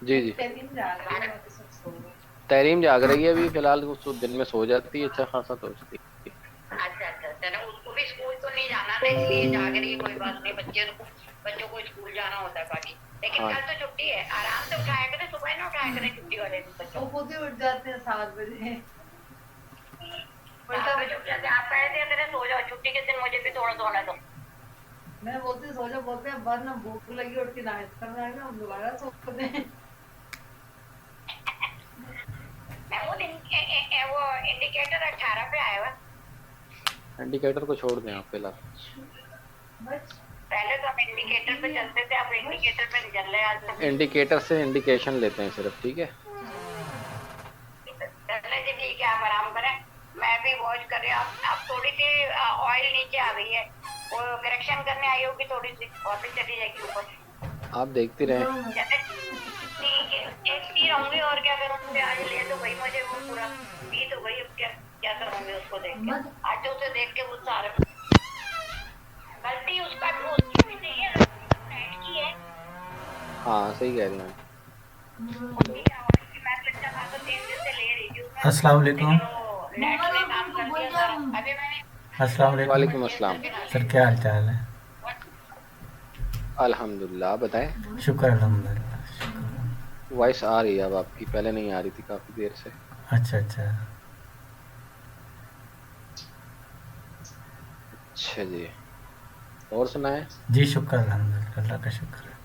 जी जी। तहरीम जाग रही है अभी फिलहाल, उस दिन में सो जाती है अच्छा खासा तो उसकी। अच्छा अच्छा, चलो उसको भी स्कूल तो नहीं जाना था इसलिए जाग रही है, कोई बात नहीं, बच्चों को स्कूल जाना होता है बाकी। लेकिन हाँ कल तो छुट्टी है, आराम से उठाया करें, सुबह ना उठाया करें छुट्टी वाले दिन बच्चों को। खुद ही उठ जाते हैं 7 बजे। 7 बजे उठ जाते हैं, आप कह दिया करें सो जाओ, छुट्टी के दिन मुझे भी थोड़ा सोना दो। मैं बोलती सो जाओ, बोलते हैं बाद में भूख लगी उठ के नाश्ता करना है ना, हम दोबारा सोते हैं। वो इंडिकेटर 18 पे आया हुआ। इंडिकेटर को छोड़ दें आप फिलहाल। पहले तो हम इंडिकेटर पे चलते थे, अब इंडिकेटर पे नहीं चल रहे आज तक। इंडिकेटर से इंडिकेशन लेते हैं सिर्फ, ठीक है। चले जी ठीक है, आप आराम करें, मैं भी वॉच कर रही हूँ। आप थोड़ी सी ऑयल नीचे आ गई है, वो करेक्शन करने आई होगी थोड़ी सी, वापस चली जाएगी ऊपर। आप देखते रहें। देखती रहूंगी और क्या करूंगी, आज ले तो भाई मुझे वो पूरा पी तो गई, अब क्या क्या करूंगी उसको देख के, आज तो उसे देख के गुस्सा आ रहा है। गलती उसका उसकी भी नहीं है, फ्रेंड की है। हाँ सही कह रही हैं। अस्सलाम वालेकुम। अस्सलाम वालेकुम। वालेकुम अस्सलाम। सर क्या हाल चाल है? अल्हम्दुलिल्लाह, आप बताएं। शुक्र अल्हम्दुलिल्लाह, शुक्र। वॉइस आ रही है अब आपकी, पहले नहीं आ रही थी काफी देर से। अच्छा अच्छा। अच्छा जी, और सुनाएं। जी शुक्र अल्हम्दुलिल्लाह, अल्लाह का शुक्र है।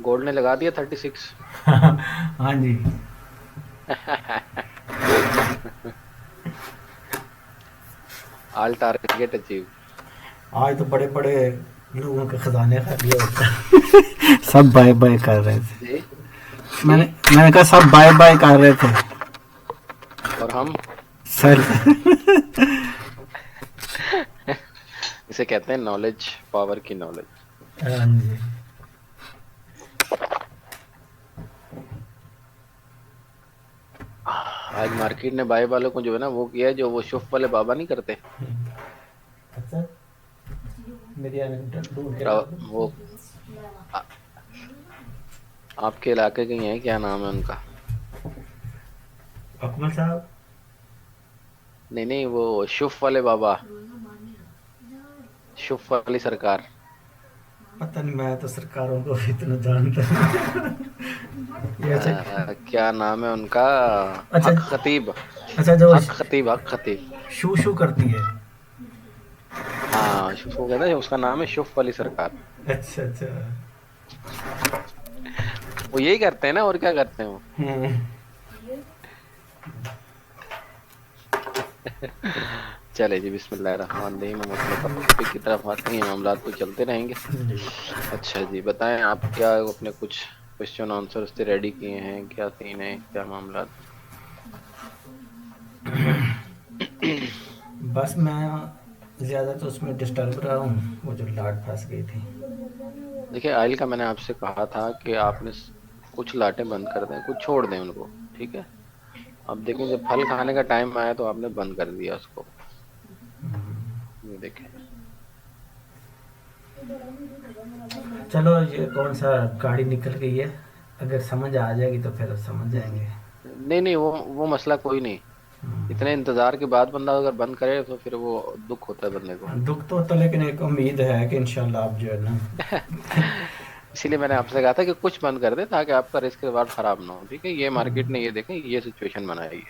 गोल्ड ने लगा दिया 36। हाँ जी। All target achieve. आज तो बड़े बड़े लोगों के खजाने खाली होता है। सब बाय बाय कर रहे थे। जी जी। मैंने मैंने कहा सब बाय बाय कर रहे थे और हम सर। इसे कहते हैं नॉलेज, पावर की नॉलेज। हाँ जी। आज मार्केट ने बाय वालों को जो है ना वो किया है, जो वो शुफ वाले बाबा नहीं करते। अच्छा, मेरी ढूंढ के वो आ, आपके इलाके के ही हैं, क्या नाम है उनका? अकमल साहब। नहीं नहीं, वो शुफ वाले बाबा, शुफ वाली सरकार। पता नहीं, मैं तो सरकारों को इतना जानता नहीं। ये अच्छा। क्या नाम है उनका? अच्छा हक खतीब। अच्छा, जो हक खतीब, हक खतीब। शू शू करती है। हाँ शुफ, वो कहते हैं उसका नाम है शुफ वाली सरकार। अच्छा अच्छा। वो यही करते हैं ना, और क्या करते हैं वो। हम्म। चले जी, बिस्मिल्लाहिर्रहमानिर्रहीम, हम अपने टॉपिक की तरफ आते हैं, मामला तो चलते रहेंगे। अच्छा जी, बताएं आप क्या अपने कुछ क्वेश्चन आंसर्स रेडी किए हैं, क्या सीन है, क्या मामला? बस मैं ज़्यादा तो उसमें डिस्टर्ब रहा हूँ, वो जो लाट फंस गई थी। देखिए आयल का मैंने आपसे कहा था कि आपने कुछ लाटें बंद कर दें, कुछ छोड़ दें उनको, ठीक है। अब देखें जब फल खाने का टाइम आया तो आपने बंद कर दिया उसको। ये देखें। चलो, ये कौन सा गाड़ी निकल गई है, अगर समझ आ जाएगी तो फिर समझ जाएंगे। नहीं नहीं, वो मसला कोई नहीं। इतने इंतजार के बाद बंदा अगर बंद करे तो फिर वो दुख होता है बंदे को। दुख तो होता, लेकिन एक उम्मीद है कि इंशाल्लाह आप जो है ना। इसीलिए मैंने आपसे कहा था कि कुछ बंद कर दे ताकि आपका रिस्क रिवार्ड खराब ना हो, ठीक है। ये मार्केट ने ये देखें, ये सिचुएशन बनाई है,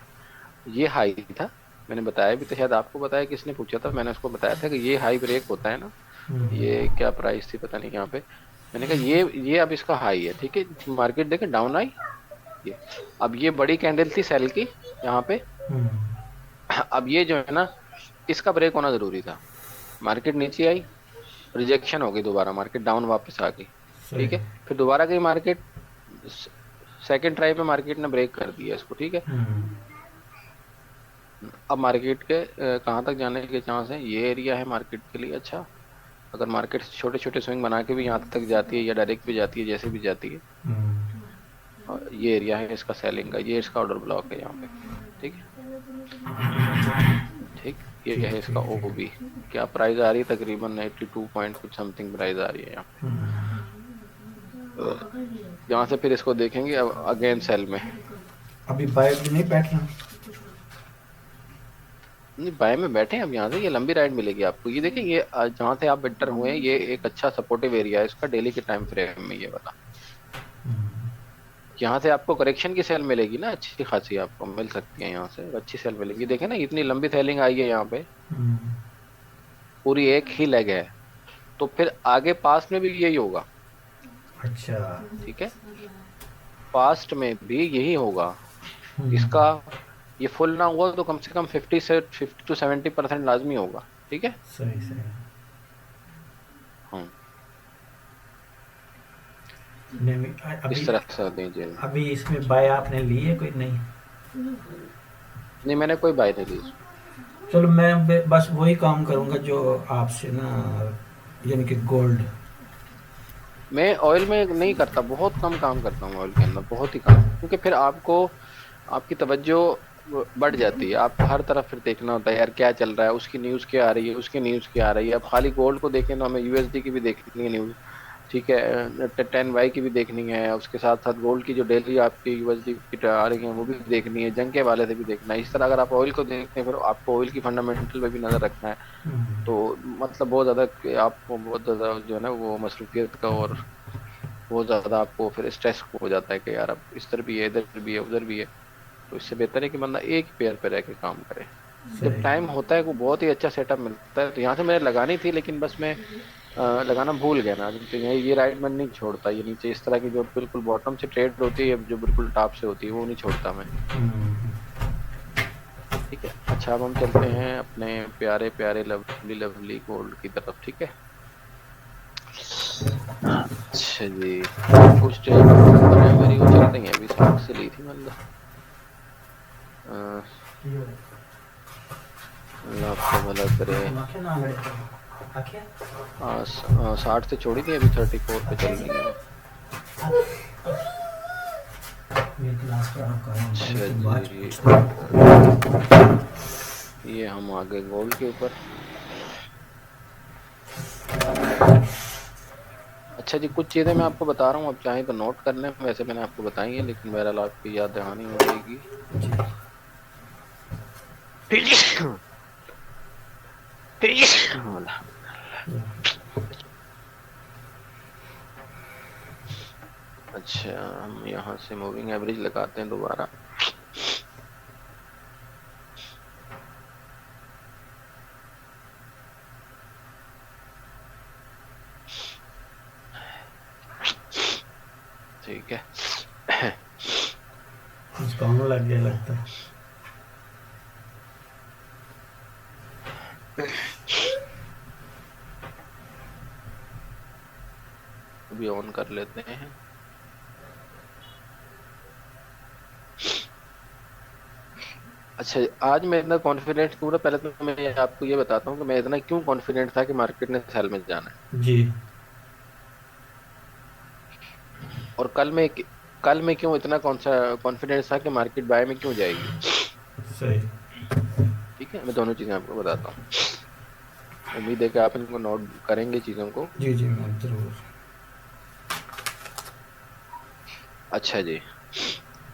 ये हाई था। मैंने बताया भी तो, शायद आपको बताया, किसने पूछा था, मैंने उसको बताया था कि ये हाई ब्रेक होता है ना। ये क्या प्राइस थी पता नहीं यहाँ पे, मैंने कहा ये अब इसका हाई है, ठीक है। मार्केट देखें डाउन आई, ये अब ये बड़ी कैंडल थी सेल की यहाँ पे। अब ये जो है ना, इसका ब्रेक होना जरूरी था। मार्केट नीचे आई, रिजेक्शन हो गई, दोबारा मार्केट डाउन वापस आ गई, सही। ठीक है। फिर दोबारा गई मार्केट, सेकंड ट्राई पे मार्केट ने ब्रेक कर दिया इसको, ठीक है। अब मार्केट के कहाँ तक जाने के चांस है, ये एरिया है मार्केट के लिए अच्छा। अगर मार्केट छोटे छोटे स्विंग बना के भी यहाँ तक जाती है या डायरेक्ट भी जाती है, जैसे भी जाती है, और ये एरिया है इसका सेलिंग का, ये इसका ऑर्डर ब्लॉक है यहाँ पे, ठीक है। ठीक, ये है ठीक इसका ठीक ठीक। ओबी। क्या प्राइस आ रही है? तकरीबन 82 पॉइंट कुछ समथिंग प्राइस आ रही है यहाँ पे। यहाँ से फिर इसको देखेंगे अब अगेन सेल में। अभी बाइक भी नहीं बैठ रहा। नहीं बाय में बैठे हैं अब, यहाँ से ये लंबी राइड मिलेगी आपको। ये देखें ये जहाँ से आप एंटर हुए हैं ये एक अच्छा सपोर्टिव एरिया है इसका डेली के टाइम फ्रेम में, ये वाला। यहाँ से आपको करेक्शन की सेल मिलेगी ना, अच्छी खासी आपको मिल सकती है यहाँ से, अच्छी सेल मिलेगी। देखें ना इतनी लंबी सेलिंग आई है यहाँ पे, पूरी एक ही लेग है। तो फिर आगे पास्ट में भी यही होगा। अच्छा। ठीक है, पास्ट में भी यही होगा। इसका ये फुल ना हुआ तो कम से कम 50 to 70% लाजमी होगा। ठीक है, सही सही। हाँ नहीं इस अभी, तरह से दीजिए। अभी इसमें बाय आपने ली है कोई? नहीं नहीं मैंने कोई बाय नहीं ली। चलो मैं बस वही काम करूंगा जो आपसे ना, यानी कि गोल्ड। मैं ऑयल में नहीं करता, बहुत कम काम करता हूँ ऑयल के अंदर, बहुत ही कम, क्योंकि फिर आपको आपकी तवज्जो बढ़ जाती है। आपको हर तरफ फिर देखना होता है यार क्या चल रहा है, उसकी न्यूज़ क्या आ रही है, उसकी न्यूज़ क्या आ रही है। अब खाली गोल्ड को देखें तो हमें यूएसडी की भी देखनी है न्यूज़, ठीक है, 10 वाई की भी देखनी है, उसके साथ साथ गोल्ड की जो डेली आपकी यूएसडी की आ रही है वो भी देखनी है, जंग के वाले से भी देखना है। इस तरह अगर आप ऑयल को देखते हैं फिर आपको ऑयल की फंडामेंटल पे भी नज़र रखना है। तो मतलब बहुत ज़्यादा आपको बहुत ज़्यादा जो है ना वो मसरूफियत का और बहुत ज़्यादा आपको फिर स्ट्रेस हो जाता है कि यार अब इस तरह भी है, इधर भी है, उधर भी है। तो इससे बेहतर है कि बंदा एक पेयर पे रह के काम करे। जब सही। टाइम होता है वो बहुत ही अच्छा सेटअप मिलता है। तो यहाँ से मैंने लगानी थी लेकिन बस मैं लगाना भूल गया ना। तो ये राइड मैं नहीं छोड़ता, ये नीचे इस तरह की जो बिल्कुल बॉटम से ट्रेड होती है, जो बिल्कुल टॉप से होती है, वो नहीं छोड़ता मैं। ठीक है, अच्छा अब हम चलते हैं अपने प्यारे प्यारे लवली लवली गोल्ड की तरफ। ठीक है, अच्छा जी, कुछ मेरी वो चल रही है अभी, 60 से ली थी मतलब। अल्लाह आपको भला करे। 60 से छोड़ी थी, अभी 34 पे चल रही है। अच्छा जी, ये हम आगे गोल्ड के ऊपर। अच्छा जी, कुछ चीज़ें मैं आपको बता रहा हूँ, आप चाहें तो नोट कर लें। वैसे मैंने आपको बताई है लेकिन बहरहाल आपकी याद दहानी हो जाएगी। अच्छा, हम यहाँ से मूविंग एवरेज लगाते हैं दोबारा। ठीक है, मुस्कान लग गया लगता है। अभी ऑन कर लेते हैं। अच्छा, आज मैं इतना कॉन्फिडेंट क्यों था, पहले तो मैं आपको ये बताता हूँ कि मैं इतना क्यों कॉन्फिडेंट था कि मार्केट ने सेल में जाना है। जी। और कल में क्यों इतना कौन सा कॉन्फिडेंस था कि मार्केट बाय में क्यों जाएगी। सही। ठीक है, मैं दोनों चीजें आपको बताता हूँ। उम्मीद है कि आप इनको नोट करेंगे चीजों को। जी जी मैं जरूर। अच्छा जी,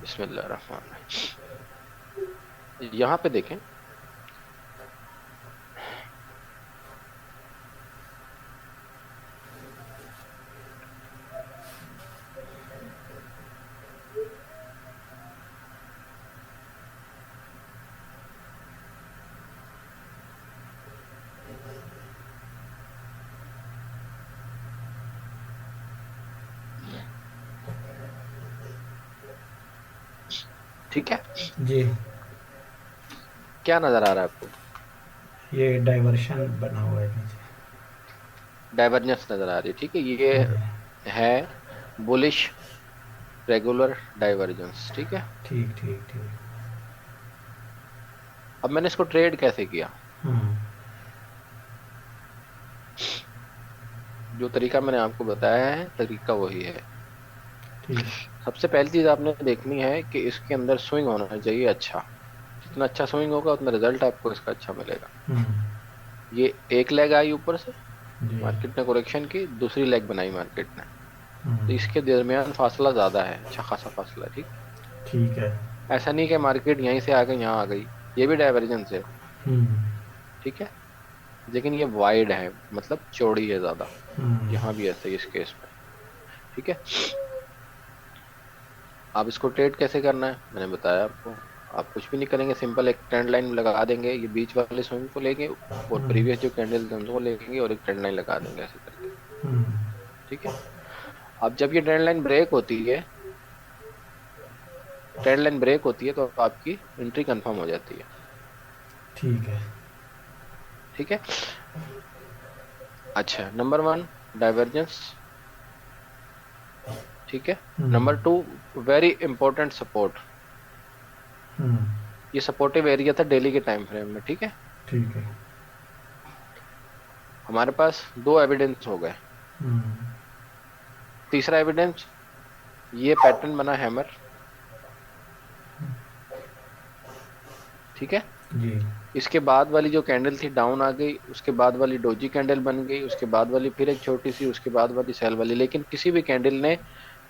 बिस्मिल्लाह रहमान रहीम। यहाँ पे देखें, ठीक है, जी। क्या नजर आ रहा है आपको? ये डाइवर्शन बना हुआ है नीचे। डाइवर्जेंस नजर आ रही है। ठीक है, ये है बुलिश रेगुलर डाइवर्जेंस। ठीक है, ठीक ठीक ठीक। अब मैंने इसको ट्रेड कैसे किया, जो तरीका मैंने आपको बताया है तरीका वही है। ठीक। सबसे पहली चीज आपने देखनी है कि इसके अंदर स्विंग होना चाहिए अच्छा। जितना अच्छा स्विंग होगा उतना रिजल्ट आपको इसका अच्छा मिलेगा। ये एक लेग आई ऊपर से, जी। मार्केट ने करेक्शन की, दूसरी लेग बनाई मार्केट ने। तो इसके दरमियान फासला ज़्यादा है, अच्छा खासा फासला है, ठीक। ठीक है। ऐसा नहीं कि मार्केट यहीं से आके यहाँ आ गई, ये भी डाइवर्जेंस है, हम्म। ठीक है। लेकिन ये वाइड है, मतलब चौड़ी है ज़्यादा। हम्म। यहाँ भी ऐसा ही इस केस में, ठीक है। आप इसको ट्रेड कैसे करना है मैंने बताया आपको। आप कुछ भी नहीं करेंगे, सिंपल एक ट्रेंड लाइन लगा देंगे, ये बीच वाले स्विंग को लेंगे और हम्म। प्रीवियस जो कैंडल थे उनको लेंगे और एक ट्रेंड लाइन लगा देंगे ऐसे करके, हम्म। ठीक है। अब जब ये ट्रेंड लाइन ब्रेक होती है, ट्रेंड लाइन ब्रेक होती है तो आपकी एंट्री कंफर्म हो जाती है, ठीक है। ठीक है। अच्छा, नंबर वन डाइवर्जेंस, ठीक है। Hmm. Number two very important support, hmm. ये सपोर्टिव एरिया था डेली के टाइम फ्रेम में, ठीक है। ठीक है। हमारे पास दो एविडेंस हो गए। हम्म। तीसरा एविडेंस, ये पैटर्न बना हैमर, ठीक है। जी। इसके बाद वाली जो कैंडल थी डाउन आ गई, उसके बाद वाली डोजी कैंडल बन गई, उसके बाद वाली फिर एक छोटी सी, उसके बाद वाली सेल वाली, लेकिन किसी भी कैंडल ने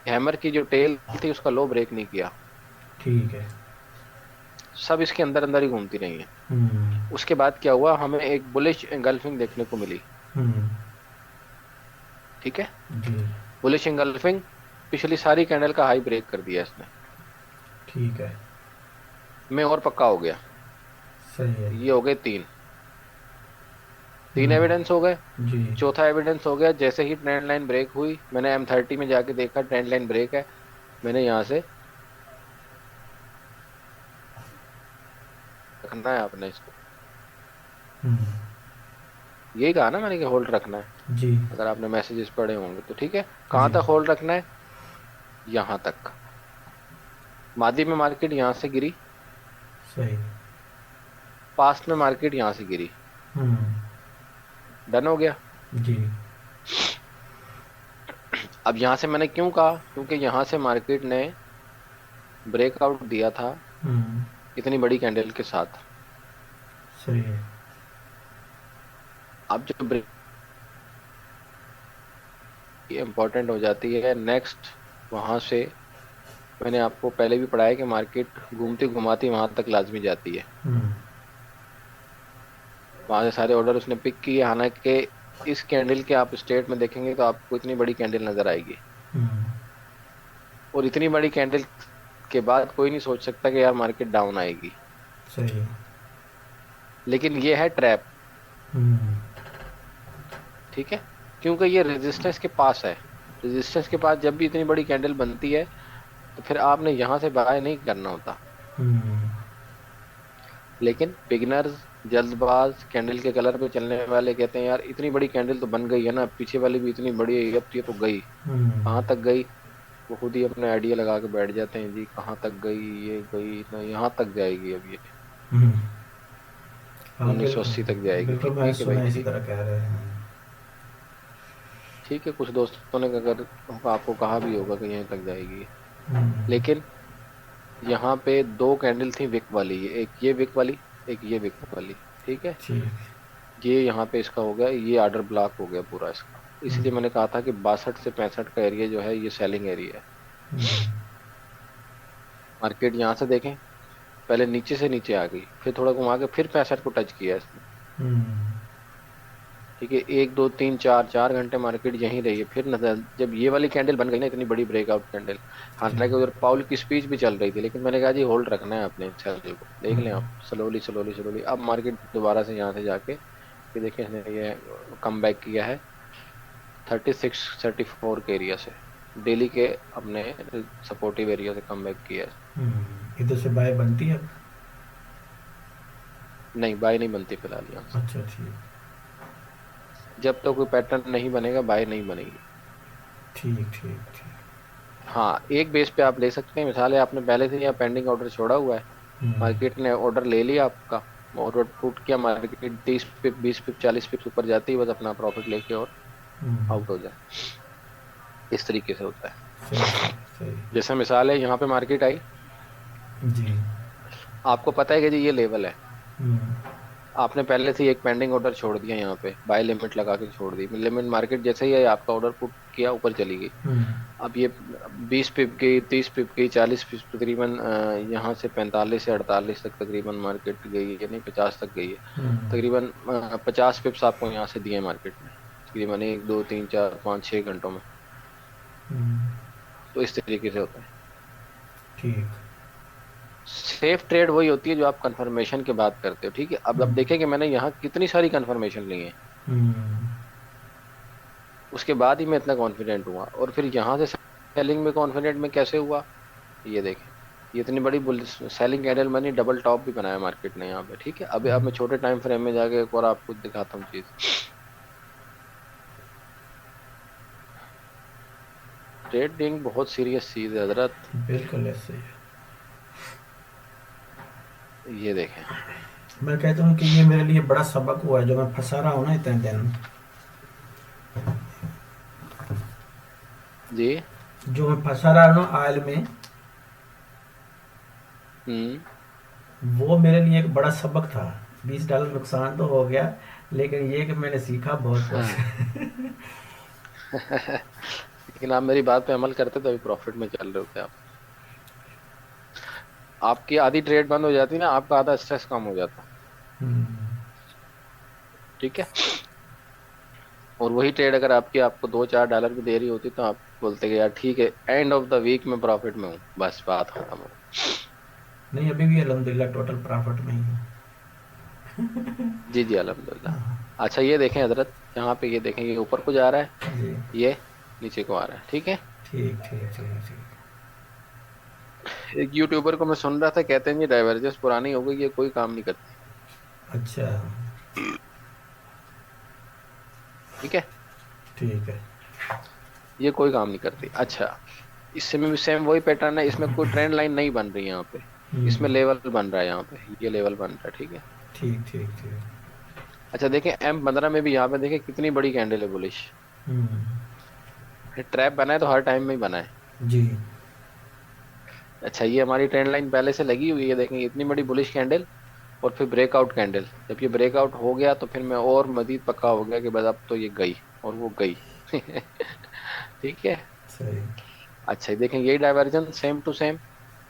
हैमर की जो टेल थी उसका लो ब्रेक नहीं किया, ठीक है। सब इसके अंदर अंदर ही घूमती रही हैं। हम्म। उसके बाद क्या हुआ, हमें एक बुलिश एंगल्फिंग देखने को मिली, हम्म। ठीक है। जी। बुलिश एंगल्फिंग, पिछली सारी कैंडल का हाई ब्रेक कर दिया इसने, ठीक है। मैं और पक्का हो गया। सही है। ये हो गए तीन, तीन हम्म। एविडेंस हो गए। जी। चौथा एविडेंस हो गया, जैसे ही ट्रेंड लाइन ब्रेक हुई, मैंने M30 में जाके देखा ट्रेंड लाइन ब्रेक है, मैंने यहाँ से रखना है आपने इसको, हम्म। यही कहा ना मैंने कि होल्ड रखना है। जी। अगर आपने मैसेजेस पढ़े होंगे तो, ठीक है। कहाँ जी। तक होल्ड रखना है, यहाँ तक। मादी में मार्केट यहाँ से गिरी, सही। पास्ट में मार्केट यहाँ से गिरी, हम्म। डन हो गया। जी। अब यहाँ से मैंने क्यों कहा, क्योंकि यहाँ से मार्केट ने ब्रेकआउट दिया था हम्म। इतनी बड़ी कैंडल के साथ। सही है। अब जो ब्रेक इंपॉर्टेंट हो जाती है नेक्स्ट, वहां से मैंने आपको पहले भी पढ़ाया कि मार्केट घूमती घुमाती वहां तक लाजमी जाती है, हम्म। वहां से सारे ऑर्डर उसने पिक किए। हालांकि इस कैंडल के आप स्टेट में देखेंगे तो आपको इतनी बड़ी कैंडल नजर आएगी, हम्म। और इतनी बड़ी कैंडल के बाद कोई नहीं सोच सकता कि यार मार्केट डाउन आएगी, सही है। लेकिन ये है ट्रैप, हम्म। ठीक है। क्योंकि ये रेजिस्टेंस के पास है, रेजिस्टेंस के पास जब भी इतनी बड़ी कैंडल बनती है तो फिर आपने यहां से बाय नहीं करना होता। हम्म। लेकिन बिगिनर्स, जल्दबाज, कैंडल के कलर पे चलने वाले कहते हैं यार इतनी बड़ी कैंडल तो बन गई है ना, पीछे वाली भी इतनी बड़ी है, अब ये तो गई, हम्म। कहाँ तक गई। वो खुद ही अपने आइडिया लगा के बैठ जाते हैं, जी कहाँ तक गई, ये गई ना यहाँ तक जाएगी, अब ये हम्म। हाँ, 1980 तक बिल्कुल जाएगी, बिल्कुल, मैं ठीक है भाई, सुना इसी ठीक। तरह कह रहे हैं। ठीक है, कुछ दोस्तों ने अगर आपको कहा भी होगा कि यहीं तक जाएगी, हम्म। लेकिन यहाँ पे दो कैंडल थी विक वाली, एक ये विक वाली, एक ये विक वाली, ठीक है। ठीक। ये यहाँ पे इसका हो गया, ये आर्डर ब्लॉक हो गया पूरा इसका, हम्म। इसलिए मैंने कहा था कि 62 से 65 का एरिया जो है ये सेलिंग एरिया है। हम्म। मार्केट यहाँ से देखें, पहले नीचे से नीचे आ गई, फिर थोड़ा घुमा के फिर 65 को टच किया इसने, हम्म। ठीक है। एक दो तीन चार, 4 घंटे मार्केट यहीं रही है, फिर नजर जब ये वाली कैंडल बन गई ना इतनी बड़ी ब्रेकआउट कैंडल, हालांकि ठीक। उधर पाउल की स्पीच भी चल रही थी, लेकिन मैंने कहा जी होल्ड रखना है अपने सेल को, देख लें हम्म। आप स्लोली स्लोली स्लोली। अब मार्केट दोबारा से यहाँ से जाके ये देखिए इसने ये कम बैक किया है 36-34 के एरिया से, डेली के अपने सपोर्टिव एरिया से कम बैक किया है। इधर से बाय बनती है अब? नहीं, बाय नहीं बनती फिलहाल यहाँ से, अच्छा, ठीक। जब तक कोई पैटर्न नहीं बनेगा बाय नहीं बनेगी। ठीक ठीक ठीक। हाँ, एक बेस पे आप ले सकते हैं, मिसाल है आपने पहले से यहाँ पेंडिंग ऑर्डर छोड़ा हुआ है, हम्म। मार्केट ने ऑर्डर ले लिया आपका, ऑर्डर पुट किया, मार्केट 30 पिप 20 पिप 40 पिप ऊपर जाती है, बस अपना प्रॉफिट लेके और हम्म। आउट हो जाए, इस तरीके से होता है। सही सही सही। जैसे मिसाल है यहाँ पे मार्केट आई, जी। आपको पता है कि जी ये लेवल है, हम्म। आपने पहले से ही एक पेंडिंग ऑर्डर छोड़ दिया यहाँ पे, बाय लिमिट लगा के छोड़ दी, लिमिट मार्केट जैसे ही है आपका ऑर्डर पुट किया ऊपर चली गई। हम्म। अब ये 20 पिप गई, 30 पिप गई, 40 पिप तकरीबन, यहाँ से 45 से 48 तक तकरीबन मार्केट गई है, नहीं 50 तक गई है हम्म। तकरीबन। 50 पिप्स आपको यहाँ से दिए मार्केट में तकरीबन 1 2 3 4 5 6 घंटों में। हम्म। तो इस तरीके से होता है। ठीक। सेफ ट्रेड वही होती है जो आप कंफर्मेशन के बाद करते हो, ठीक है। अब हम्म। देखें कि मैंने यहाँ कितनी सारी कंफर्मेशन ली है, हम्म। उसके बाद ही मैं इतना कॉन्फिडेंट हुआ। और फिर यहाँ से सेलिंग में कॉन्फिडेंट में कैसे हुआ, ये देखें। ये इतनी बड़ी बुल सेलिंग कैंडल मैंने डबल टॉप भी बनाया मार्केट ने यहाँ पे, ठीक है। अब मैं छोटे टाइम फ्रेम में जाके एक और आपको दिखाता हूँ चीज। ट्रेडिंग बहुत सीरियस चीज है हजरत। बिल्कुल ऐसे ही है। ये देखें। मैं कहता हूँ कि ये मेरे लिए बड़ा सबक हुआ है, जो मैं फंसा रहा हूँ ना इतने दिन, जी। जो मैं फंसा रहा हूँ ना ऑयल में, हम्म। वो मेरे लिए एक बड़ा सबक था। $20 नुकसान तो हो गया, लेकिन ये कि मैंने सीखा बहुत हाँ। कुछ। लेकिन आप मेरी बात पे अमल करते तो अभी प्रॉफिट में चल रहे होते आप। आपकी आधी ट्रेड बंद हो जाती ना, आपका आधा स्ट्रेस कम हो जाता, हम्म। ठीक है। और वही ट्रेड अगर आपकी आपको $2 4 की दे रही होती तो आप बोलते कि यार ठीक है, एंड ऑफ द वीक में प्रॉफिट में हूँ, बस बात खत्म हो। नहीं, अभी भी अल्हम्दुलिल्लाह टोटल प्रॉफिट में ही है। जी जी अल्हम्दुलिल्लाह। अच्छा ये देखें हजरत, यहाँ पे ये देखें, ये ऊपर को जा रहा है, जी। ये नीचे को आ रहा है, ठीक है। ठीक ठीक ठीक ठीक। एक यूट्यूबर को मैं सुन रहा था, कहते हैं ये डाइवर्जेंस पुरानी हो गई, ये कोई काम नहीं करती, अच्छा। ठीक है। ठीक है। ये कोई काम नहीं करती। अच्छा, इसमें भी सेम वही पैटर्न है, इसमें कोई ट्रेंड लाइन नहीं बन रही यहाँ पे, हम्म। इसमें लेवल बन रहा है, यहाँ पे ये लेवल बन रहा है, ठीक है। ठीक ठीक ठीक। अच्छा देखें M15 में भी यहाँ पे देखें कितनी बड़ी कैंडल है बुलिश। हम्म। ट्रैप बना है तो हर टाइम में ही बना है। जी। अच्छा ये हमारी ट्रेंड लाइन पहले से लगी हुई है, देखेंगे इतनी बड़ी बुलिश कैंडल, और फिर ब्रेकआउट कैंडल। जब ये ब्रेकआउट हो गया तो फिर मैं और मजीद पक्का हो गया कि बस अब तो ये गई, और वो गई। ठीक है। सही। अच्छा ये देखें, यही डाइवर्जन सेम टू सेम,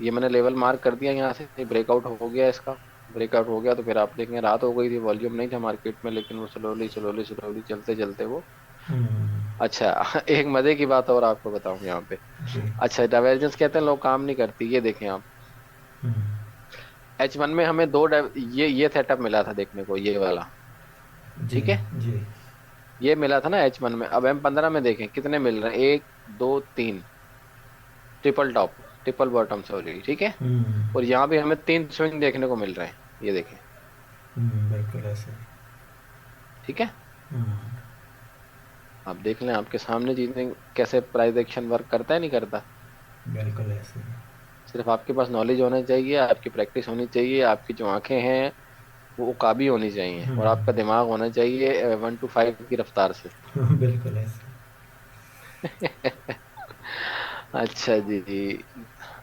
ये मैंने लेवल मार्क कर दिया यहाँ से, ब्रेकआउट हो गया इसका। ब्रेकआउट हो गया तो फिर आप देखेंगे रात हो गई थी, वॉल्यूम नहीं था मार्केट में, लेकिन वो स्लोली स्लोली स्लोली चलते चलते वो। हम्म। अच्छा एक मजे की बात और आपको बताऊं यहाँ पे। जी। अच्छा डाइवर्जेंस कहते हैं लोग काम नहीं करती, ये देखें आप। हम्म। H1 में हमें ये सेटअप मिला था देखने को, ये वाला, जी। ठीक है। जी। ये मिला था ना H1 में। अब M15 में देखें कितने मिल रहे हैं, 1 2 3, triple top, triple bottom sorry, ठीक है। हम्म। और यहाँ भी हमें 3 स्विंग देखने को मिल रहे हैं, ये देखें, बिल्कुल ऐसे। ठीक है। हम्म। आप देख लें आपके सामने चीजें कैसे प्राइस एक्शन वर्क करता है नहीं करता। बिल्कुल ऐसे। सिर्फ आपके पास नॉलेज होना चाहिए, आपकी प्रैक्टिस होनी चाहिए, आपकी जो आंखें हैं वो काबी होनी चाहिए, और आपका दिमाग होना चाहिए 1 to 5 की रफ्तार से। बिल्कुल ऐसे। अच्छा जी जी।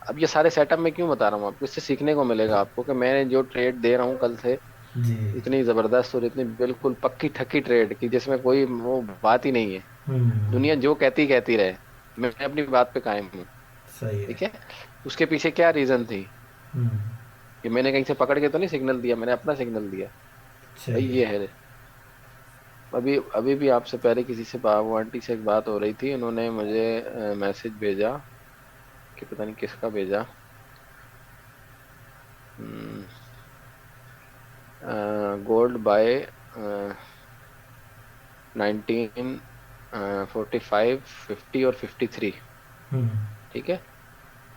अब ये सारे सेटअप मैं क्यों बता रहा हूँ आपको, इससे सीखने को मिलेगा आपको कि मैं जो ट्रेड दे रहा हूँ कल से, जी। इतनी जबरदस्त और इतनी बिल्कुल पक्की ठक्की ट्रेड की जिसमें कोई वो बात ही नहीं है। हम्म। दुनिया जो कहती रहे, मैं अपनी बात पे कायम हूँ, सही है। ठीक है। उसके पीछे क्या रीजन थी, हम्म। कि मैंने कहीं से पकड़ के तो नहीं सिग्नल दिया, मैंने अपना सिग्नल दिया। भाई सही है। ये है। अभी अभी भी आपसे पहले किसी से वो आंटी से एक बात हो रही थी, उन्होंने मुझे मैसेज भेजा, कि पता नहीं किसका भेजा, गोल्ड बाय 1945 50 और 53, हम्म। ठीक है।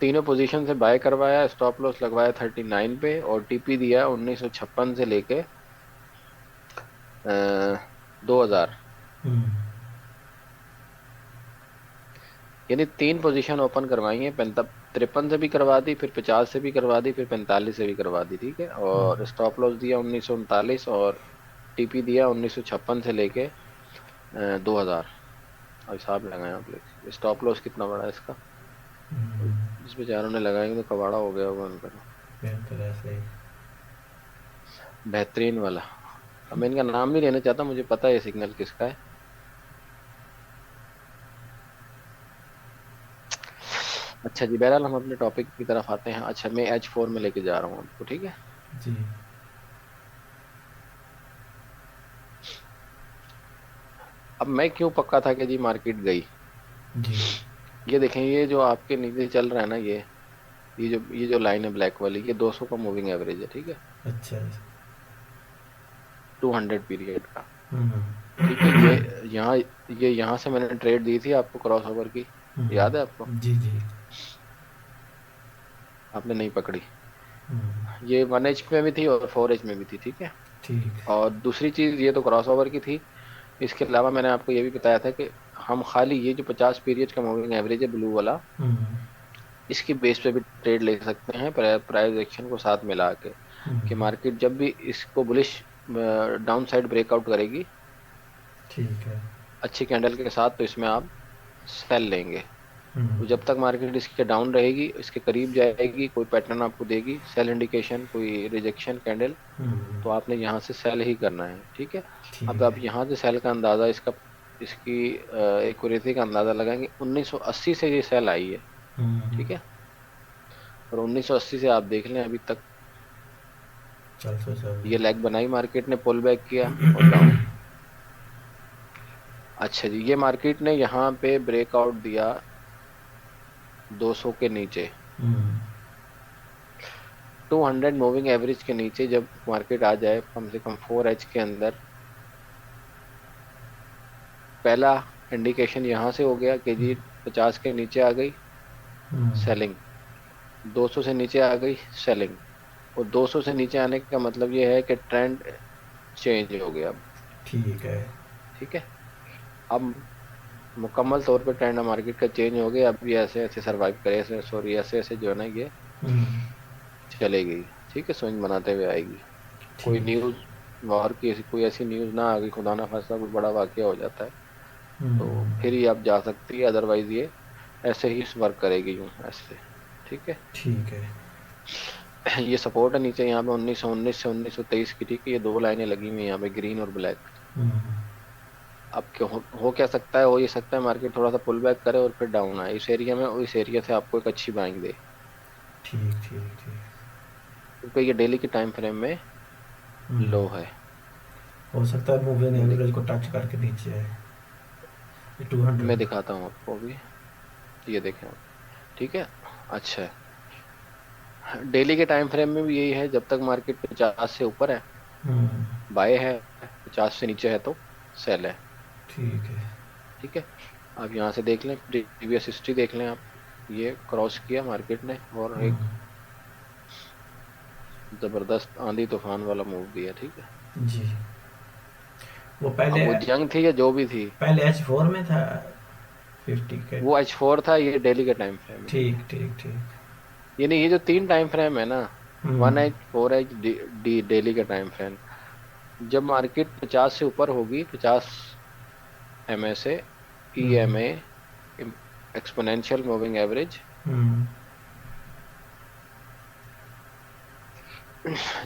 तीनों पोजीशन से बाय करवाया, स्टॉप लॉस लगवाया 39 पे, और टीपी दिया 1956 से लेके 2000, हम्म। यानी 3 पोजीशन ओपन करवाई है। 53 से भी करवा दी, फिर 50 से भी करवा दी, फिर 45 से भी करवा दी, ठीक है। और हम्म। स्टॉप लॉस दिया 1939, और टीपी दिया 1956 से लेके 2000। अब हिसाब लगाएं आप लोग, स्टॉप लॉस कितना बड़ा है इसका। जिस बेचारों ने लगाएंगे तो कबाड़ा हो गया होगा उनका तो। बिल्कुल ऐसे ही। बेहतरीन वाला। अब मैं इनका नाम नहीं लेना चाहता, मुझे पता है ये सिग्नल किसका है। अच्छा जी, बहरहाल हम अपने टॉपिक की तरफ आते हैं। अच्छा, मैं H4 में लेके जा रहा हूँ आपको, ठीक है। जी अब मैं क्यों पक्का था कि जी मार्केट गई। जी। ये देखें, ये जो आपके नीचे चल रहा है ना, ये जो लाइन है ब्लैक वाली, ये 200 का मूविंग एवरेज है, ठीक है। अच्छा। 200 पीरियड का, हम्म ठीक है। यहाँ ये यहाँ से मैंने ट्रेड दी थी आपको क्रॉस ओवर की, याद है आपको। जी जी। आपने नहीं पकड़ी। हम्म, ये 1H में भी थी और 4H में भी थी, ठीक है। ठीक है। और दूसरी चीज, ये तो क्रॉस ओवर की थी। इसके अलावा मैंने आपको ये भी बताया था कि हम खाली ये जो 50 पीरियड का मूविंग एवरेज है ब्लू वाला, हम्म इसकी बेस पे भी ट्रेड ले सकते हैं, प्राइस एक्शन को साथ मिला के। कि हम्म, मार्केट जब भी इसको बुलिश डाउन साइड ब्रेकआउट करेगी ठीक है। अच्छी कैंडल के साथ, तो इसमें आप सेल लेंगे। हम्म तो जब तक मार्केट इसके डाउन रहेगी, इसके करीब जाएगी, कोई पैटर्न आपको देगी सेल इंडिकेशन, कोई रिजेक्शन कैंडल, हम्म, तो आपने यहाँ से सेल ही करना है, ठीक है। अब ठीक आप है। यहाँ से सेल का अंदाजा, इसकी एक्यूरेसी का अंदाजा लगाएंगे। 1980 से ये सेल आई है, हम्म, ठीक है। और 1980 से आप देख लें अभी तक, चल तो चल ये रही लेग बनाई, मार्केट ने पुल बैक किया और डाउन। अच्छा जी, ये मार्केट ने यहाँ पे ब्रेकआउट दिया 200 के नीचे, हम्म 200 मूविंग एवरेज के नीचे जब मार्केट आ जाए कम से कम 4H के अंदर। पहला इंडिकेशन यहाँ से हो गया कि जी 50 के नीचे आ गई, हम्म, सेलिंग। 200 से नीचे आ गई, सेलिंग। और 200 से नीचे आने का मतलब ये है कि ट्रेंड चेंज हो गया अब, ठीक है। ठीक है। अब मुकम्मल तौर पे ट्रेंड मार्केट का चेंज हो गया। अब ये ऐसे ऐसे सर्वाइव करे, ऐसे सॉरी ऐसे ऐसे जो है ना, ये हम्म, चलेगी, ठीक है, स्विंग बनाते हुए आएगी। कोई ठीक। न्यूज़ वॉर की कोई ऐसी न्यूज़ ना आ गई, खुदा ना खास्ता कोई बड़ा वाकया हो जाता है, तो हम्म, फिर ही आप जा सकती है। अदरवाइज ये ऐसे ही वर्क करेगी, यूं ऐसे, ठीक है। ठीक है। ये सपोर्ट है नीचे यहाँ पे 1919 से 1923 की, ठीक है। ये दो लाइनें लगी हुई हैं यहाँ पे, ग्रीन और ब्लैक। हम्म, अब क्या हो क्या सकता है, हो ये सकता है मार्केट थोड़ा सा पुल बैक करे और फिर डाउन आए इस एरिया में, और इस एरिया से आपको एक अच्छी बाइंग दे, ठीक ठीक ठीक। क्योंकि ये डेली के टाइम फ्रेम में हम्म, लो है। हो सकता है मूविंग ये एवरेज देखिए, को टच करके नीचे आए। ये 200। मैं दिखाता हूँ आपको अभी, ये देखें आप, ठीक है। अच्छा, डेली के टाइम फ्रेम में भी यही है, जब तक मार्केट 50 से ऊपर है हम्म, बाय है, 50 से नीचे है तो सेल है, ठीक है। ठीक है। आप यहाँ से देख लें, प्रीवियस हिस्ट्री देख लें आप। ये क्रॉस किया मार्केट ने और एक हम्म, जबरदस्त आंधी तूफान वाला मूव दिया, ठीक है। जी। वो अब पहले वो जंग थी या जो भी थी, पहले H4 में था 50 के। वो H4 था, ये डेली का टाइम फ्रेम है। ठीक ठीक ठीक। यानी ये जो तीन टाइम फ्रेम है ना, हम्म 1H 4H डी डेली का टाइम फ्रेम, जब मार्केट 50 से ऊपर होगी, 50 MA से हम्म EMA, एक्सपोनेंशियल मूविंग एवरेज, हम्म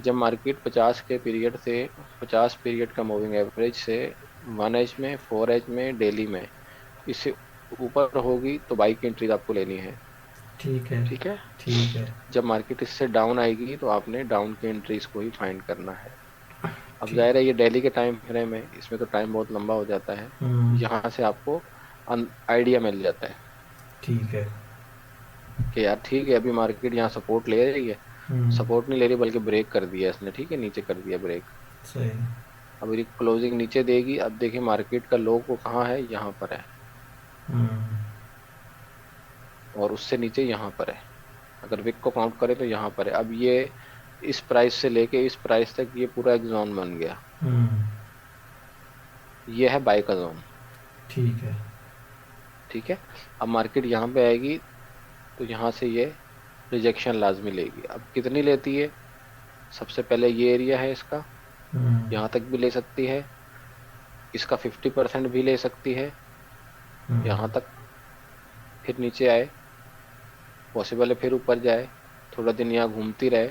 जब मार्केट 50 के पीरियड से, 50 पीरियड का मूविंग एवरेज से 1H में, 4H में, डेली में, इससे ऊपर होगी तो बाई की एंट्रीज आपको लेनी है, ठीक है। ठीक है। ठीक है। जब मार्केट इससे डाउन आएगी तो आपने डाउन की एंट्रीज को ही फाइंड करना है। अब ठीक। जाहिर है ये डेली के टाइम फ्रेम है, इसमें तो टाइम बहुत लंबा हो जाता है। हम्म यहाँ से आपको आइडिया मिल जाता है ठीक है। कि यार ठीक है, अभी मार्केट यहाँ सपोर्ट ले रही है, हम्म सपोर्ट नहीं ले रही बल्कि ब्रेक कर दिया इसने, ठीक है, नीचे कर दिया ब्रेक। सही। अब ये क्लोजिंग नीचे देगी। अब देखिए मार्केट का लो को कहाँ है, यहाँ पर है, हम्म और उससे नीचे यहाँ पर है। अगर विक को काउंट करें तो यहाँ पर है। अब ये इस प्राइस से लेके इस प्राइस तक ये पूरा एक जोन बन गया, हम्म ये है बाय का जोन, ठीक है। ठीक है। अब मार्केट यहाँ पे आएगी तो यहाँ से ये रिजेक्शन लाजमी लेगी। अब कितनी लेती है, सबसे पहले ये एरिया है इसका, हम्म यहाँ तक भी ले सकती है, इसका 50% भी ले सकती है, हम्म यहाँ तक, फिर नीचे आए, पॉसिबल है फिर ऊपर जाए, थोड़ा दिन यहाँ घूमती रहे,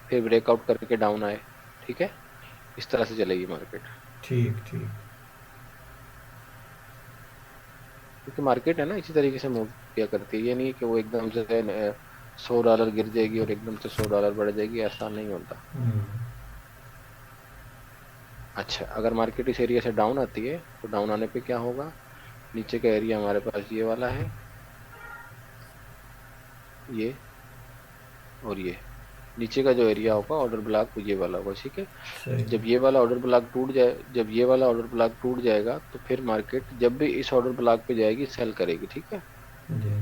फिर ब्रेकआउट करके डाउन आए, ठीक है। इस तरह से चलेगी मार्केट। ठीक ठीक। क्योंकि मार्केट है ना इसी तरीके से मूव किया करती है, ये नहीं कि वो एकदम से $100 गिर जाएगी और एकदम से $100 बढ़ जाएगी, ऐसा नहीं होता। हम्म, अच्छा, अगर मार्केट इस एरिया से डाउन आती है तो डाउन आने पे क्या होगा, नीचे का एरिया हमारे पास ये वाला है, ये और ये नीचे का जो एरिया होगा ऑर्डर ब्लॉक वो ये वाला होगा, ठीक है। सही। जब ये वाला ऑर्डर ब्लॉक टूट जाए, जब ये वाला ऑर्डर ब्लॉक टूट जाएगा तो फिर मार्केट जब भी इस ऑर्डर ब्लॉक पे जाएगी सेल करेगी, ठीक है। जी।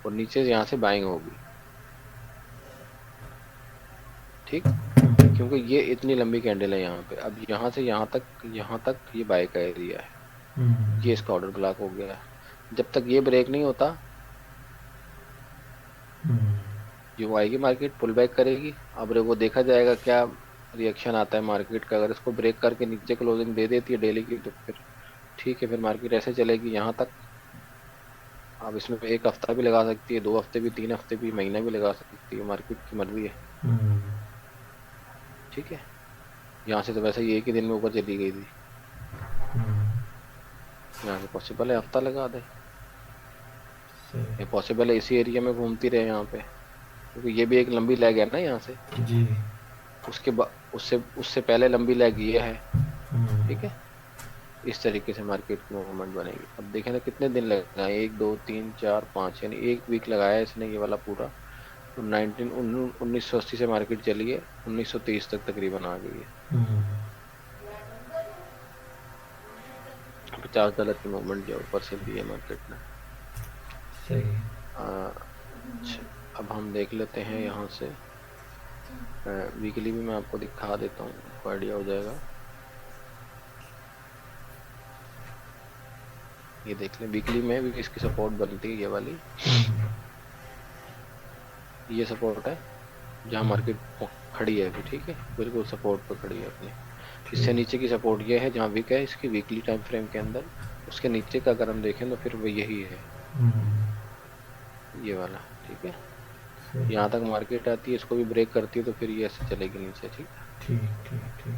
और नीचे से यहाँ से बाइंग होगी, ठीक। क्योंकि ये इतनी लंबी कैंडल है यहाँ पे, अब यहाँ से यहाँ तक, यहाँ तक ये बाय का एरिया है, हम्म, ये इसका ऑर्डर ब्लॉक हो गया है। जब तक ये ब्रेक नहीं होता हम्म, जो आएगी मार्केट पुल बैक करेगी। अब वो देखा जाएगा क्या रिएक्शन आता है मार्केट का, अगर इसको ब्रेक करके नीचे क्लोजिंग दे देती है डेली की तो फिर ठीक है, फिर मार्केट ऐसे चलेगी यहाँ तक। अब इसमें एक हफ्ता भी लगा सकती है, 2 हफ्ते भी, 3 हफ्ते भी, महीना भी लगा सकती है, मार्केट की मर्जी है, हम्म, ठीक है। यहाँ से तो वैसे ही एक ही दिन में ऊपर चली गई थी, हम्म, यहाँ से पॉसिबल है हफ्ता लगा दे, सही। ये पॉसिबल है इसी एरिया में घूमती रहे यहाँ पे, क्योंकि ये भी एक लंबी लैग है ना यहाँ से, जी। उसके बाद उससे उससे पहले लंबी लैग ये है, हम्म, ठीक है। इस तरीके से मार्केट की मूवमेंट बनेगी। अब देखें ना कितने दिन लगा, 1 2 3 4 5, यानी 1 वीक लगाया है इसने ये वाला पूरा। तो 1980 से मार्केट चली है, 1930 तक तकरीबन आ गई है। हम्म, $50 की मूवमेंट जो ऊपर से दी है मार्केट ने। सही। अच्छा, अब हम देख लेते हैं यहाँ से वीकली भी मैं आपको दिखा देता हूँ, आपको आइडिया हो जाएगा। ये देख लें, वीकली में भी इसकी सपोर्ट बनती है ये वाली, हम्म, ये सपोर्ट है जहाँ हम्म, मार्केट खड़ी है अभी, ठीक है, बिल्कुल सपोर्ट पे खड़ी है अपनी। इससे ठीक। नीचे की सपोर्ट ये है जहाँ विक है इसकी वीकली टाइम फ्रेम के अंदर, उसके नीचे का अगर हम देखें तो फिर वो यही है, हम्म, ये वाला, ठीक है। सही। यहाँ तक मार्केट आती है, इसको भी ब्रेक करती है तो फिर ये ऐसे चलेगी नीचे, ठीक है। ठीक ठीक ठीक।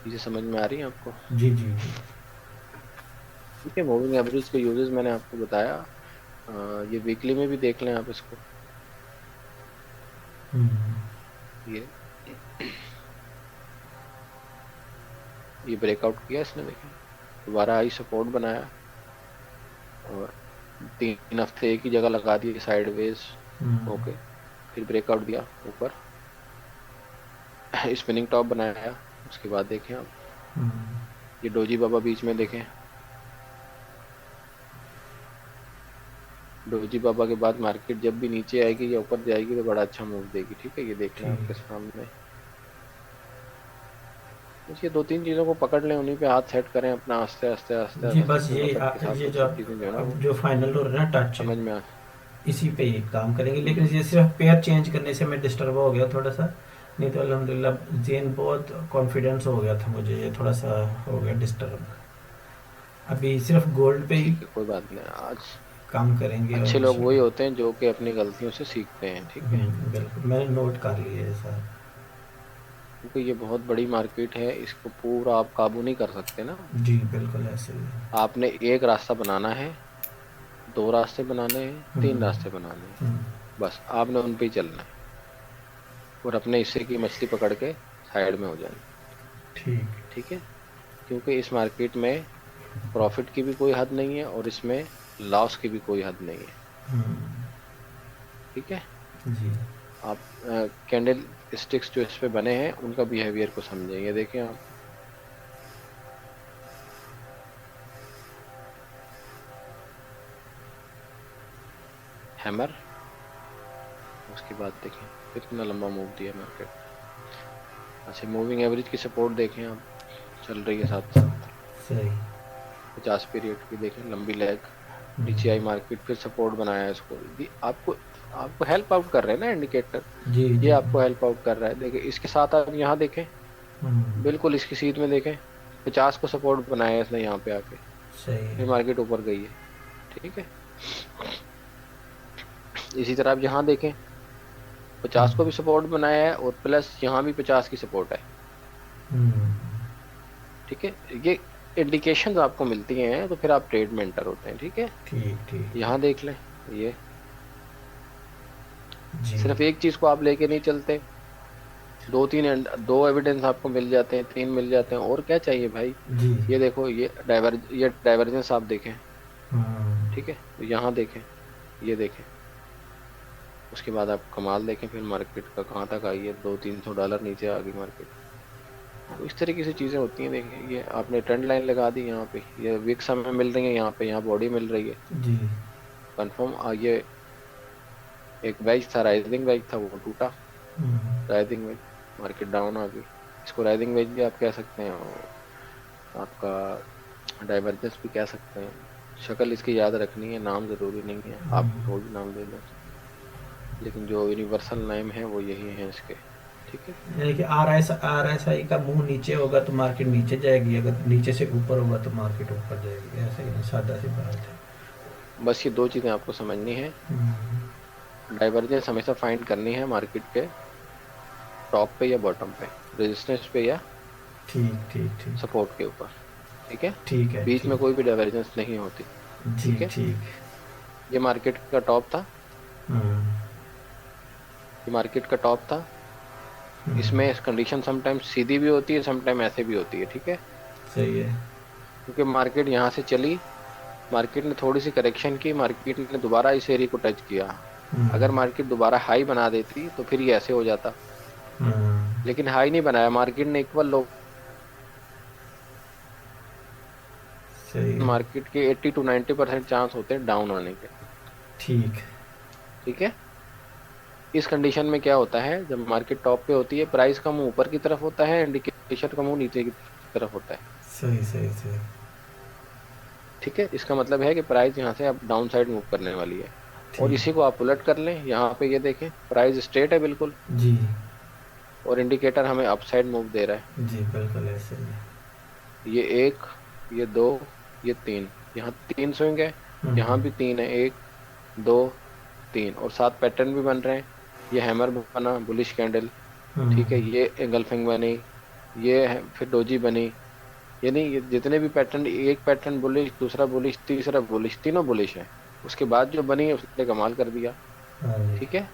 चीज़ें समझ में आ रही है आपको? जी जी जी। ठीक है, मूविंग एवरेज के यूजेस मैंने आपको बताया। ये वीकली में भी देख लें आप इसको, हम्म, ये ये ब्रेकआउट किया इसने, देखें दोबारा आई, सपोर्ट बनाया और 3 हफ्ते एक ही जगह लगा दिए साइडवेज, हम्म, ओके। फिर ब्रेकआउट दिया ऊपर, स्पिनिंग टॉप बनाया। उसके बाद देखें आप, हम्म, ये डोजी बाबा बीच में देखें, डोजी बाबा के बाद मार्केट जब भी नीचे आएगी या ऊपर जाएगी तो बड़ा अच्छा मूव देगी, ठीक है। ये देख लें आपके ठीक। सामने, बस ये 2 3 चीज़ों को पकड़ लें, उन्हीं पे हाथ सेट करें अपना, आस्ते आस्ते आस्ते जी आस्ते बस दोनों ये तरफ के साथ, ये तो जो सब चीज़ें जो है ना अब वो जो फाइनल हो रहा है ना टच, समझ में आ। इसी पे ही काम करेंगे, लेकिन ये सिर्फ पेयर चेंज करने से मैं डिस्टर्ब हो गया थोड़ा सा, नहीं तो अल्हम्दुलिल्लाह जेन बहुत कॉन्फिडेंस हो गया था मुझे, ये थोड़ा सा हो गया डिस्टर्ब। अभी सिर्फ गोल्ड पे ही ठीक है, कोई बात नहीं। आज काम करेंगे और अच्छे लोग वही इंशाल्लाह। होते हैं जो कि अपनी गलतियों से सीखते हैं, ठीक है। बिल्कुल मैंने नोट कर लिया है सर। क्योंकि ये बहुत बड़ी मार्केट है, इसको पूरा आप काबू नहीं कर सकते ना। जी बिल्कुल ऐसे ही है। आपने एक रास्ता बनाना है, 2 रास्ते बनाने हैं, 3 रास्ते हम्म, बनाने हैं, हम्म, बस आपने उन पे ही चलना है और अपने हिस्से की मछली पकड़ के साइड में हो जाना, ठीक। ठीक है। क्योंकि इस मार्केट में प्रॉफिट की भी कोई हद नहीं है और इसमें लॉस की भी कोई हद नहीं है, हम्म, ठीक है। जी। आप कैंडल स्टिक्स जो इस पे बने हैं उनका बिहेवियर को समझें, ये देखें आप, हैमर, उसके बाद देखें कितना लंबा मूव दिया मार्केट। अच्छा, मूविंग एवरेज की सपोर्ट देखें आप, चल रही है साथ साथ, सही। 50 पीरियड की देखें, लंबी लैग, नीचे आई हम्म, मार्केट, फिर सपोर्ट बनाया है इसको। ये आपको आपको हेल्प आउट कर रहे हैं ना इंडिकेटर, जी ये जी। आपको हेल्प आउट कर रहा है। देखिए इसके साथ आप यहाँ देखें, हम्म, बिल्कुल इसकी सीध में देखें, 50 को सपोर्ट बनाया है इसने यहाँ पे आके, सही फिर है। मार्केट ऊपर गई है, ठीक है। इसी तरह आप यहाँ देखें, 50 को भी सपोर्ट बनाया है और प्लस यहाँ भी 50 की सपोर्ट है। हम्म, ठीक है, ये इंडिकेशन आपको मिलती हैं तो फिर आप ट्रेड में एंटर होते हैं। ठीक है, ठीक ठीक यहाँ देख लें, ये जी सिर्फ एक चीज को आप लेके नहीं चलते, दो एविडेंस आपको मिल जाते हैं, 3 मिल जाते हैं, और क्या चाहिए भाई। जी ये देखो, ये डाइवर्जेंस आप देखें। हम्म, ठीक है, तो यहाँ देखें, ये देखें, उसके बाद आप कमाल देखें फिर मार्केट का कहाँ तक आई है, $200-300 नीचे आ गई मार्केट। तो इस तरीके से चीजें होती हैं। देखें, ये आपने ट्रेंड लाइन लगा दी यहाँ पे, ये विक्स हमें मिल रही है यहाँ पे, यहाँ बॉडी मिल रही है जी कंफर्म। ये एक वेज था, राइजिंग वेज था, वो टूटा, हम्म, राइजिंग वेज, मार्केट डाउन आ गई। इसको राइजिंग वेज भी आप कह सकते हैं, और आपका डाइवर्जेंस भी कह सकते हैं। शक्ल इसकी याद रखनी है, नाम जरूरी नहीं है, आप कोई भी नाम दे दें, लेकिन जो यूनिवर्सल नेम है वो यही है इसके। ठीक है, यानी कि RSI का मुंह नीचे होगा तो मार्केट नीचे जाएगी, अगर नीचे से ऊपर होगा तो मार्केट ऊपर जाएगी, ऐसा ही ना, सादा सी बात है। बस ये 2 चीजें आपको समझनी है। हम्म, डाइवर्जेंस हमेशा फाइंड करनी है मार्केट के टॉप पे या बॉटम पे, रेजिस्टेंस पे या ठीक ठीक ठीक सपोर्ट के ऊपर। ठीक है, ठीक है बीच में ठीक। कोई भी डाइवर्जेंस नहीं होती। जी ठीक है, ठीक। ये मार्केट का टॉप था, हम्म, ये मार्केट का टॉप था। हम्म, इसमें कंडीशन समटाइम्स सीधी भी होती है, समटाइम ऐसे भी होती है। ठीक है, सही है। क्योंकि मार्केट यहाँ से चली, मार्केट ने थोड़ी सी करेक्शन की, मार्केट ने दोबारा इस एरिया को टच किया। हम्म, अगर मार्केट दोबारा हाई बना देती तो फिर ये ऐसे हो जाता, हम्म, लेकिन हाई नहीं बनाया मार्केट ने, इक्वल लो। सही है। मार्केट के 80 to 90% चांस होते हैं डाउन आने के। ठीक। ठीक है, इस कंडीशन में क्या होता है, जब मार्केट टॉप पे होती है, प्राइस का मुंह ऊपर की तरफ होता है, इंडिकेशन का मुंह नीचे की तरफ होता है। सही सही सही। ठीक है, इसका मतलब है कि प्राइस यहाँ से अब डाउन साइड मूव करने वाली है। और ठीक। इसी को आप उलट कर लें, यहाँ पे ये देखें, प्राइस स्ट्रेट है बिल्कुल, जी और इंडिकेटर हमें अप साइड मूव दे रहा है। जी बिल्कुल ऐसे ही है। ये 1, ये 2, ये 3, यहाँ 3 स्विंग है, यहाँ हम्म, भी 3 है, 1, 2, 3, और 7 पैटर्न भी बन रहे हैं। ये हैमर बना, बुलिश कैंडल। ठीक है, हम्म, ये एंगल्फिंग बनी, ये है फिर डोजी बनी। यानी ये जितने भी पैटर्न, एक पैटर्न बुलिश, दूसरा बुलिश, तीसरा बुलिश, तीनों बुलिश है। उसके बाद जो बनी है उसने कमाल कर दिया। हाँ जी। ठीक है,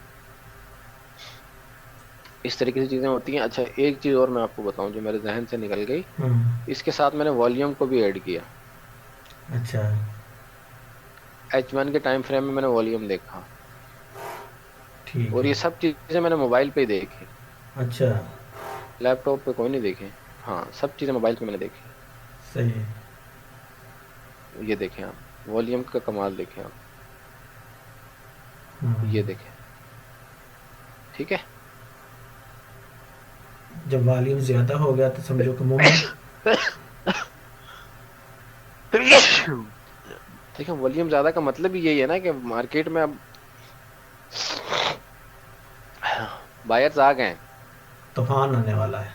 इस तरीके से चीजें होती हैं। अच्छा, एक चीज और मैं आपको बताऊं जो मेरे जहन से निकल गई, हम्म, इसके साथ मैंने वॉल्यूम को भी ऐड किया। अच्छा। H1 के टाइम फ्रेम में मैंने वॉल्यूम देखा, ठीक और है। ये सब चीजें मैंने मोबाइल पे ही देखी, अच्छा। लैपटॉप पे कोई नहीं देखे। हाँ, सब चीजें मोबाइल पे मैंने देखी। सही है। ये देखें आप, वॉल्यूम का कमाल देखें आप, हम्म, ये देखें। ठीक है, जब वॉल्यूम ज्यादा हो गया तो समझो कि मूवमेंट। देखिए, वॉल्यूम ज्यादा का मतलब ही यही है ना कि मार्केट में अब बायर्स आ गए हैं, तूफान आने वाला है।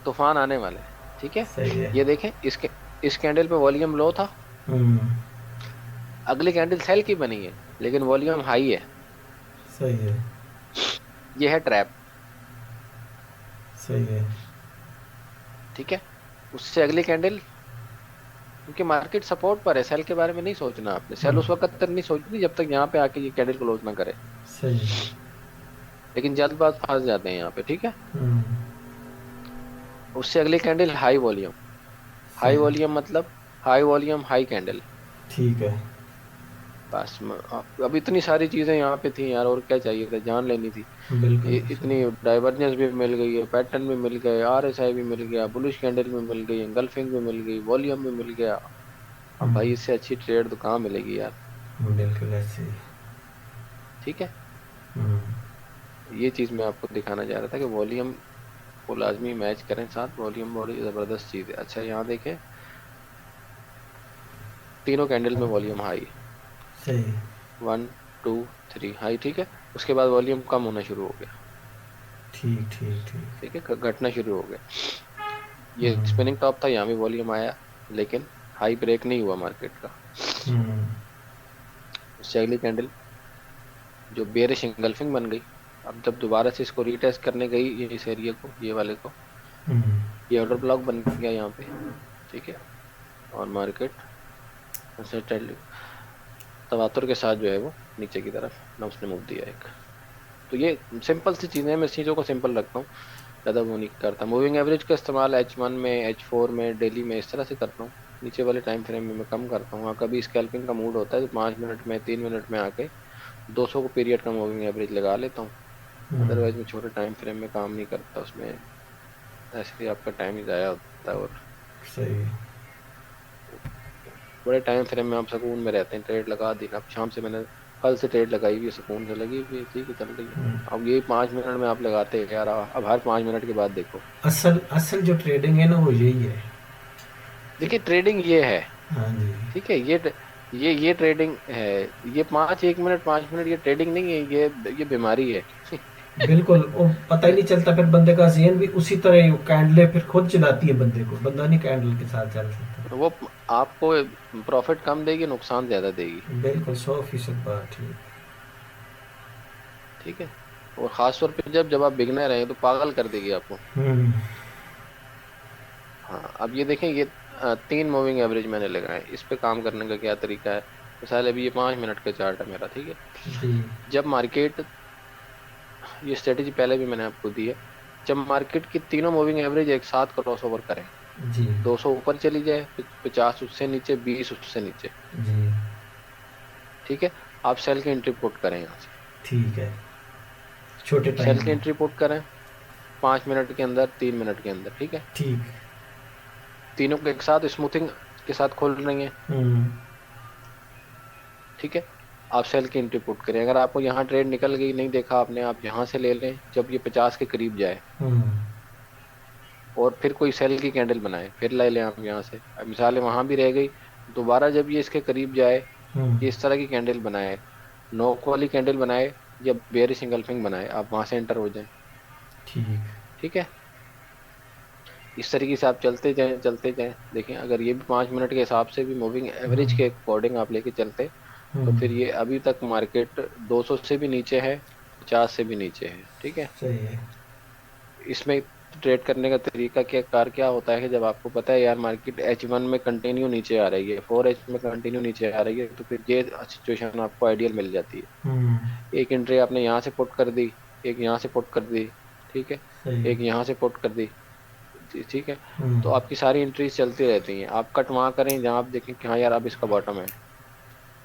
तूफान आने वाले हैं। ठीक है, सही है। ये देखें, इस कैंडल पे वॉल्यूम लो था, हम्म, अगली कैंडल सेल की बनी है, लेकिन वॉल्यूम हाई है। सही है। ये है ट्रैप। सही है। ठीक है, उससे अगली कैंडल, क्योंकि मार्केट सपोर्ट पर है, सेल के बारे में नहीं सोचना आपने, सेल उस हम्म, वक्त तक नहीं सोचनी जब तक यहाँ पे आके ये कैंडल क्लोज ना करे, सही है। लेकिन जल्दबाज फंस जाते हैं यहाँ पे। ठीक है, हम्म, उससे अगली कैंडल हाई वॉल्यूम, हाई सही। वॉल्यूम मतलब हाई वॉल्यूम हाई कैंडल। ठीक है। बस अब इतनी सारी चीजें यहाँ पे थी यार, और क्या चाहिए था, जान लेनी थी। बिल्कुल ये सही। इतनी डाइवर्जेंस भी मिल गई है, पैटर्न भी मिल गए, RSI भी मिल गया, बुलिश कैंडल भी मिल गई, एंगल्फिंग भी मिल गई, वॉल्यूम भी मिल गया। अब भाई हम्म, इससे अच्छी ट्रेड तो कहाँ मिलेगी यार। बिल्कुल ऐसे ही। ठीक है, हम्म, ये चीज मैं आपको दिखाना चाह रहा था कि वॉल्यूम को लाजमी मैच करें साथ, वॉल्यूम बड़ी जबरदस्त चीज है। अच्छा, यहाँ देखें, तीनों कैंडल में वॉल्यूम हाई है, सही। 1, 2, 3 हाई। ठीक है, उसके बाद वॉल्यूम कम होना शुरू हो गया। ठीक ठीक ठीक। ठीक है, घटना शुरू हो गया। ये हम्म, स्पिनिंग टॉप था, यहाँ भी वॉल्यूम आया, लेकिन हाई ब्रेक नहीं हुआ मार्केट का। हम्म, उससे अगली कैंडल जो बेरिश इंगल्फिंग बन गई, अब जब दोबारा से इसको रीटेस्ट करने गई ये इस एरिया को, ये वाले को, हम्म, ये ऑर्डर ब्लॉक बन गया यहाँ पे, ठीक है। और मार्केट ऐसे तवातुर के साथ जो है वो नीचे की तरफ ना उसने मूव दिया एक। तो ये सिंपल सी चीज़ें हैं, मैं इस चीज़ों को सिंपल रखता हूँ, ज़्यादा वो नहीं करता। मूविंग एवरेज का इस्तेमाल H1 में, H4 में, डेली में इस तरह से करता हूँ। नीचे वाले टाइम फ्रेम में मैं कम करता हूँ। हाँ, कभी स्कैल्पिंग का मूड होता है तो 5 मिनट में, 3 मिनट में आके 200 को पीरियड का मूविंग एवरेज लगा लेता हूँ। हम्म, अदरवाइज मैं छोटे टाइम फ्रेम में काम नहीं करता, उसमें ऐसे ही आपका टाइम ही ज़ाया होता है। और सही है। बड़े टाइम फ्रेम में आप सुकून में रहते हैं, ट्रेड लगा दी। अब शाम से मैंने कल से ट्रेड लगाई हुई है, सुकून से लगी हुई है, ठीक है, चल रही है। हम्म, अब ये 5 मिनट में आप लगाते हैं यार, अब हर 5 मिनट के बाद देखो। असल असल जो ट्रेडिंग है ना वो यही है। देखिए ट्रेडिंग ये है, हाँ जी। ठीक है, ये ट्रेडिंग है। ये 1 मिनट 5 मिनट ये ट्रेडिंग नहीं है, ये बीमारी है। बिल्कुल, वो पता ही नहीं चलता, फिर बंदे का ज़हन भी उसी तरह ही, वो कैंडलें फिर खुद चिढ़ाती है बंदे को, बंदा नहीं कैंडल के साथ चल सकता। वो आपको प्रॉफिट कम देगी, नुकसान ज्यादा देगी, बिल्कुल 100% बात ठीक। ठीक है। और खास तौर पे जब जब आप बिगनर हैं तो पागल कर देगी आपको। हम्म, हाँ, अब ये देखें, ये 3 मूविंग एवरेज मैंने लगाए, इस पे काम करने का क्या तरीका है। मिसाल अभी ये 5 मिनट का चार्ट है मेरा, ठीक है। जी जब मार्केट, ये स्ट्रेटेजी पहले भी मैंने आपको दी है, जब मार्केट की तीनों मूविंग एवरेज एक साथ क्रॉस ओवर करें, जी 200 ऊपर चली जाए, 50 उससे नीचे, 20 उससे नीचे, जी ठीक है, आप सेल की एंट्री पुट करें यहाँ से। ठीक है, छोटे सेल टाइम की में। एंट्री पुट करें 5 मिनट के अंदर, 3 मिनट के अंदर, ठीक है। ठीक। तीनों को एक साथ स्मूथिंग के साथ खोल रही हैं, हम्म, ठीक है। आप सेल की एंट्री पुट करें, अगर आपको यहाँ ट्रेड निकल गई, नहीं देखा आपने, आप यहाँ से ले लें जब ये 50 के करीब जाए, हम्म, और फिर कोई सेल की कैंडल बनाए, फिर ले लें आप यहाँ से। अब मिसाल है वहां भी रह गई, दोबारा जब ये इसके करीब जाए, हम्म, ये इस तरह की कैंडल बनाए, नोक वाली कैंडल बनाए, या बेयरिश इंगल्फिंग बनाए, आप वहां से एंटर हो जाएं, ठीक। ठीक है। इस तरीके से आप चलते जाएं, चलते जाएं। देखें, अगर ये भी 5 मिनट के हिसाब से भी मूविंग एवरेज हम्म, के अकॉर्डिंग आप लेके चलते, तो हम्म, फिर ये अभी तक मार्केट 200 से भी नीचे है, 50 से भी नीचे है, ठीक है। सही है। इसमें ट्रेड करने का तरीका क्या कार क्या होता है कि जब आपको पता है यार मार्केट H1 में कंटिन्यू नीचे आ रही है, 4H में कंटिन्यू नीचे आ रही है, तो फिर ये सिचुएशन आपको आइडियल मिल जाती है। हम्म, एक एंट्री आपने यहाँ से पुट कर दी, एक यहाँ से पुट कर दी, ठीक है, सही एक है। यहाँ से पुट कर दी, ठीक है। हम्म, तो आपकी सारी एंट्रीज चलती रहती हैं, आप कट वहाँ करें जहाँ आप देखें कि हाँ यार अब इसका बॉटम है।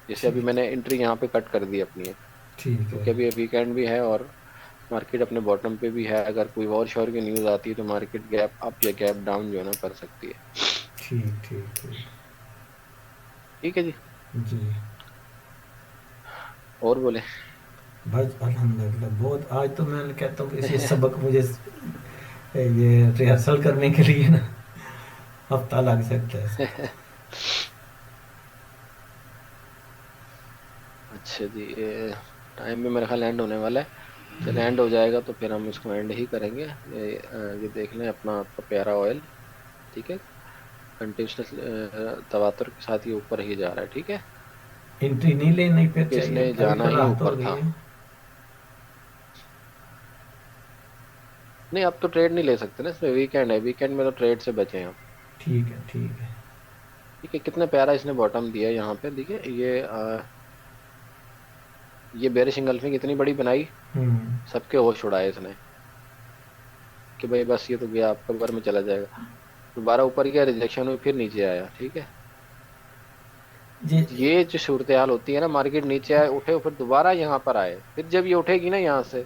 जैसे अभी ठीक। मैंने एंट्री यहाँ पे कट कर दी अपनी है, ठीक है। क्योंकि अभी वीकेंड भी है और मार्केट अपने बॉटम पे भी है। अगर कोई और शोर की न्यूज़ आती है तो मार्केट गैप अप या गैप डाउन जो है ना कर सकती है, ठीक ठीक ठीक। ठीक है जी। जी। और बोले। बस अल्हम्दुलिल्लाह, बहुत आज तो मैं कहता हूँ कि इसी सबक मुझे ये रिहर्सल करने के लिए ना हफ्ता लग सकता है इसमें। अच्छा जी, ये टाइम भी मेरा ख्याल एंड होने वाला है। चल एंड हो जाएगा तो फिर हम इसको एंड ही करेंगे। ये देख लें अपना आपका प्यारा ऑयल, ठीक है, कंटिन्यूस तवातुर के साथ ये ऊपर ही जा रहा है, ठीक है, एंट्री नहीं लेनी फिर क्योंकि चाहिए, इसने अभी जाना तो ही रात हो ऊपर गई था। है। नहीं, अब तो ट्रेड नहीं ले सकते ना, इसमें वीकेंड है, वीकेंड में तो ट्रेड से बचे हैं हम। ठीक है ठीक है। ठीक है, कितना प्यारा इसने बॉटम दिया है यहाँ पे, देखिए ये बेरिश इंगल्फिंग इतनी बड़ी बनाई, हम्म, सबके होश उड़ाए इसने कि भाई बस ये तो गया, आपका ऊपर में चला जाएगा। दोबारा ऊपर गया, रिजेक्शन हुई, फिर नीचे आया, ठीक है। ये ये जो सूरत हाल होती है ना, मार्केट नीचे आए, उठे, फिर दोबारा यहाँ पर आए, फिर जब ये उठेगी ना यहाँ से,